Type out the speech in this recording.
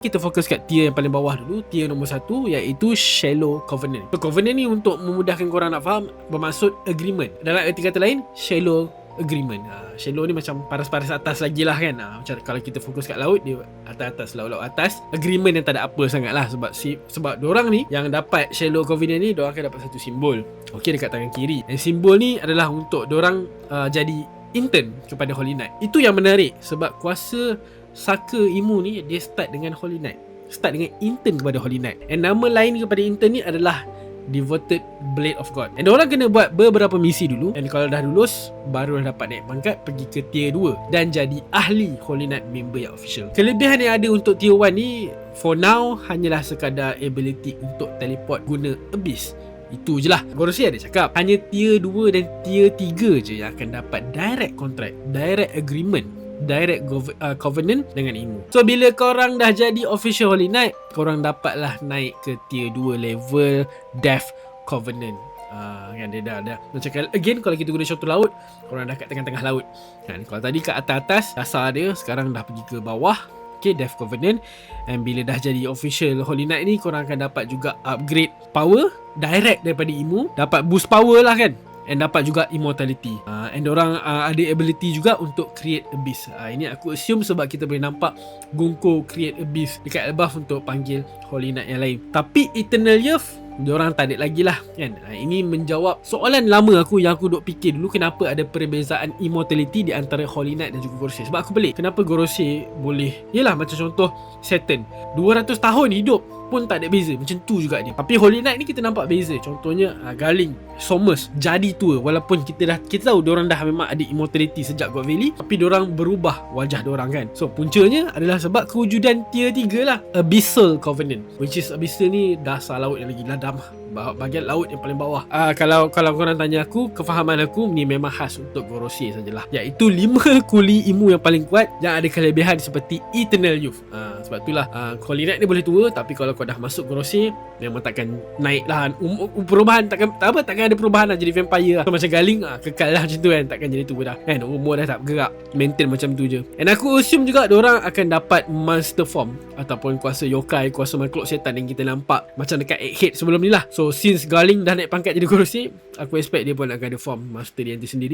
Kita fokus kat tier yang paling bawah dulu. Tier nombor 1 iaitu Shallow Covenant. So Covenant ni, untuk memudahkan korang nak faham, bermaksud agreement. Dalam erti kata lain, Shallow agreement. Shallow ni macam paras-paras atas lagi lah kan. Macam kalau kita fokus kat laut, dia atas-atas, laut-laut atas. Agreement yang tak ada apa sangat lah. Sebab diorang ni yang dapat Shallow Covenant ni, diorang akan dapat satu simbol, okey, dekat tangan kiri. Dan simbol ni adalah untuk diorang jadi intern kepada Holy Knight. Itu yang menarik, sebab kuasa Saka Imu ni dia start dengan Holy Knight, start dengan intern kepada Holy Knight. And nama lain kepada intern ni adalah Devoted Blade of God. And orang kena buat beberapa misi dulu, and kalau dah lulus baru dapat naik pangkat pergi ke tier 2 dan jadi ahli Holy Knight member yang official. Kelebihan yang ada untuk tier 1 ni for now hanyalah sekadar ability untuk teleport guna Abyss. Itu je lah. Gorosi ada cakap hanya tier 2 dan tier 3 je yang akan dapat direct contract, direct agreement, direct covenant dengan Imu. So bila korang dah jadi official Holy Knight, korang dapatlah naik ke tier 2 level Death Covenant. Kan dia dah macam again, kalau kita guna contoh laut, korang dah kat tengah-tengah laut kan. Kalau tadi kat atas dasar dia, sekarang dah pergi ke bawah, okay, Death Covenant. And bila dah jadi official Holy Knight ni, korang akan dapat juga upgrade power direct daripada Imu, dapat boost power lah kan, and dapat juga immortality. And orang ada ability juga untuk create Abyss. Ini aku assume sebab kita boleh nampak Gunko create Abyss dekat buff untuk panggil Holy Knight yang lain. Tapi Eternal Youth diorang tak ada lagi lah kan. Ini menjawab soalan lama aku yang aku duk fikir dulu, kenapa ada perbezaan immortality di antara Holy Knight dan juga Gorosei. Sebab aku pelik kenapa Gorosei boleh, yelah macam contoh Saturn 200 tahun hidup pun tak ada beza, macam tu juga dia. Tapi Holy Knight ni kita nampak beza. Contohnya Galing, Somers jadi tua, walaupun kita tahu diorang dah memang ada immortality sejak God Valley, tapi diorang berubah wajah diorang kan. So puncanya adalah sebab kewujudan tier 3 lah, Abyssal Covenant, which is Abyssal ni dasar laut yang lagi ladam, bahagian laut yang paling bawah. Kalau korang tanya aku, kefahaman aku ni memang khas untuk Gorosei sajalah, iaitu 5 kuli Imu yang paling kuat yang ada kelebihan seperti Eternal Youth. Sebab itulah Holy Knight ni boleh tua, tapi kalau kau dah masuk Gorosei memang takkan naik lah. Perubahan takkan ada perubahan lah, jadi vampire lah. So, macam Galing kekal lah macam tu kan, takkan jadi tua dah kan, umur dah tak bergerak, maintain macam tu je. And aku assume juga diorang akan dapat monster form ataupun kuasa yokai, kuasa makhluk setan yang kita nampak macam dekat Egghead sebelum ni lah. So since Galing dah naik pangkat jadi Gorosei, aku expect dia pun akan ada form master dia nanti sendiri.